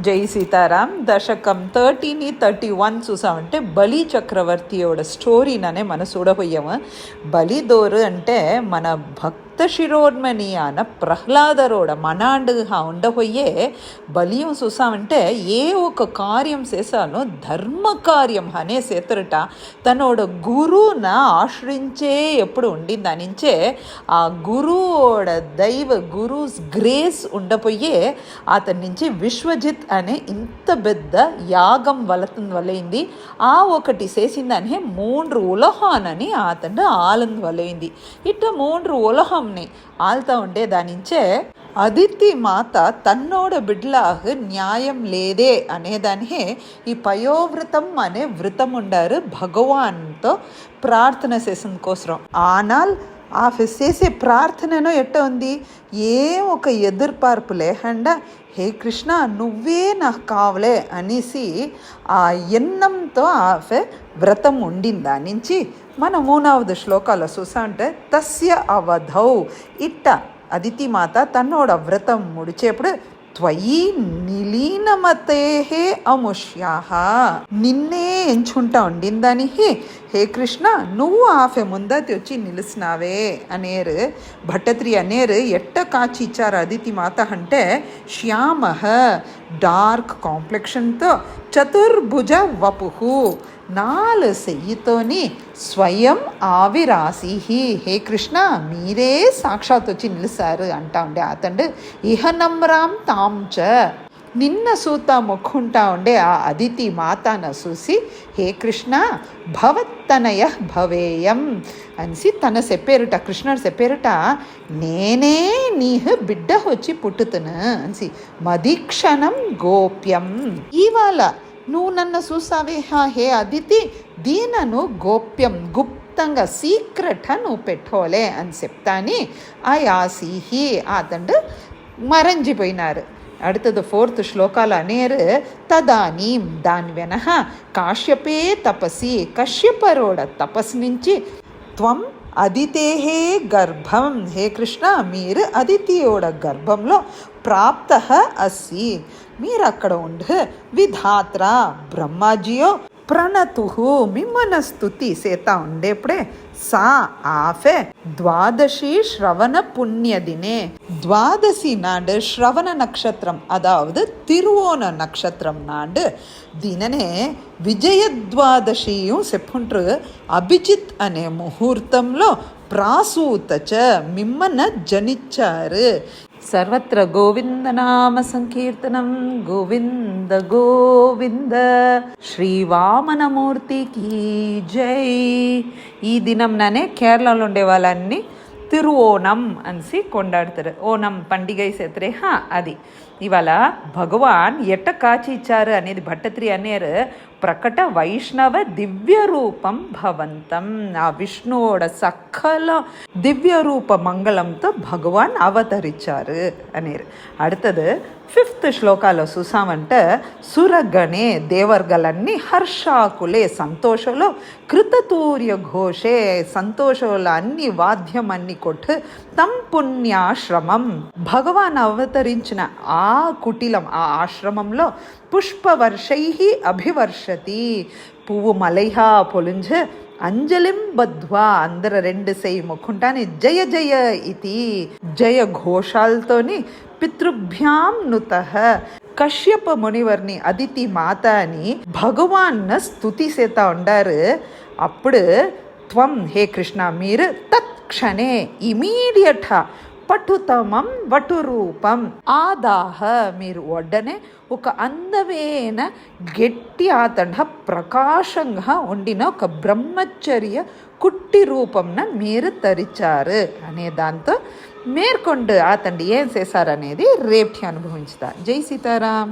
జై సీతారాం. దశకం 30ని 31 చూసామంటే ಬಲಿ ಚಕ್ರವರ್ತಿಯೋட ಸ್ಟೋರಿನೇ మన చూడబోయాము. ಬಲಿದೋರು అంటే మన ಭಕ್ತ ಶಿರೋಡ್ಮಣಿಯಾನ ప్రహ్లాదరోడ మనాండుగా ఉండబోయే బలియం చూసామంటే ఏ ఒక కార్యం చేశానో ధర్మ కార్యం అనే సేతరట తనోட గురువున ఆశ్రయించే ఎప్పుడు ఉండిందనించే ఆ గురుவோட దైవ గురూస్ గ్రేస్ ఉండబోయే అతని నుంచి విశ్వజిత్ అనే ఇంత పెద్ద యాగం వలైంది. ఆ ఒకటి చేసిందనే 3 ఉలహానని అతను ఆలందు వలైంది. ఇట్ట 3 ఉలహంని ఆల్తా ఉండే దానించే అదితి మాత తన్నోడ బిడ్డలాగ న్యాయం లేదే అనేదానికే ఈ పయోవ్రతం అనే వ్రతం ఉండారు భగవాన్తో ప్రార్థన చేసిన కోసం. ఆనాల్ ఆ చేసే ప్రార్థనలో ఎట్ట ఉంది, ఏ ఒక ఎదుర్పార్పు లేకుండా హే కృష్ణ నువ్వే నాకు కావలే అనేసి ఆ ఎన్నంతో ఆఫె వ్రతం ఉండిందా నుంచి మన 3వ శ్లోకాల చూసా అంటే తస్య అవధౌ ఇట్ట అదితి మాత తన్నోడ వ్రతం ముడిచేప్పుడు త్వయి నిలీనమతేహే అముష్యాహ నిన్నే ఎంచుకుంటా ఉండిందని హే కృష్ణ నువ్వు ఆఫె ముందతి వచ్చి నిలిసినావే అనేరు భట్టత్రి అనేరు ఎట్ట కాచి ఇచ్చారు అదితి మాత అంటే శ్యామహ డార్క్ కాంప్లెక్షన్తో చతుర్భుజ వపుహు 4 చెయ్యితోని స్వయం ఆవిరాసి హే కృష్ణ మీరే సాక్షాత్ వచ్చి నిలిచారు అంటా ఉండే అతండు ఇహ నమ్రాం తాంచ నిన్న సూత మొక్కుంటా ఉండే ఆ అదితి మాతను చూసి హే కృష్ణ భవత్తనయ భవేయం అనిసి తన చెప్పారుట, కృష్ణుడు చెప్పారుట నేనే నీహ బిడ్డ వచ్చి పుట్టుతును అనిసి మదీక్షణం గోప్యం ఇవాళ నువ్వు నన్ను చూసావే హే అదితి దీనను గోప్యం గుప్తంగా సీక్రెట్గా నువ్వు పెట్టుకోలే అని చెప్తాని ఆ యాసీహి అతండు మరంజిపోయినారు. அடுத்தது 4th శ్లోకాలు అనేరు తదానీం దాని వెనహ కాశ్యపే తపసి కశ్యపరోడ తపస్సు నుంచి త్వం అదితేహే గర్భం హే కృష్ణ మీరు అదితియోడ గర్భంలో ప్రాప్త అస్సి మీరు అక్కడ ఉండు విధాత్ర బ్రహ్మాజియో ప్రణతుహు మిమ్మన స్తుతి సేతా ఉండేప్పుడే సా ఆఫె ద్వాదశి శ్రవణ పుణ్యదినే ద్వాదశి నాడు శ్రవణ నక్షత్రం அதாவது తిరువోణ నక్షత్రం నాడు దీననే విజయద్వాదశిயும் చెప్పుంటారు. అభిజిత్ అనే ముహూర్తంలో ప్రాసూతచ మిమ్మన జనిచ్చారు. సర్వత్ర గోవింద నామ సంకీర్తనం గోవింద గోవింద శ్రీవామనమూర్తికి జై. ఈ దినంనే కేరళలో ఉండే వాళ్ళన్ని తిరువోణం అనిసి కొండాడతారు. ఓణం పండుగ సేత్రే అది ఇవాళ భగవాన్ ఎట్ట కాచి ఇచ్చారు అనేది భట్టత్రి అనేరు ప్రకట వైష్ణవ దివ్య రూపం భవంతం ఆ విష్ణుவோட సకల దివ్య రూప మంగళంతో భగవాన్ అవతరించారు అనేరు. அடுத்தது 5th శ్లోకాలో చూసామంటే సురగణే దేవర్గలన్నీ హర్షాకులే సంతోషంలో కృతతూర్య ఘోషే సంతోషంలో అన్ని వాద్యం అన్ని కొట్టు తం పుణ్యాశ్రమం భగవాన్ అవతరించిన ఆ కుటిలం ఆ ఆశ్రమంలో పుష్పవర్షై అభివర్షతి పువ్వు మలైహా పొలుంజ అంజలిం బద్వా అందరు 2 సెయ్యి మొక్కుంటాని జయ జయ ఇది జయ ఘోషాలతోని పితృభ్యాం నుత కశ్యప మునివర్ని అదితి మాత అని భగవాన్ స్తుతి సేతా ఉండారు. అప్పుడు త్వం హే కృష్ణ మీరు తత్క్షణే ఇమీడియట్ పటుతమం వటురూపం ఆదాహ మీరు ఒడ్డనే ఒక అందమైన గట్టి ఆతండ ప్రకాశంగా ఉండిన ఒక బ్రహ్మచర్య కుట్టి రూపంన మీరు తరిచారు అనే దాంతో మేర్కొండు అతండి ఏం చేశారనేది రేపు అనుభవించుతా. జై సీతారాం.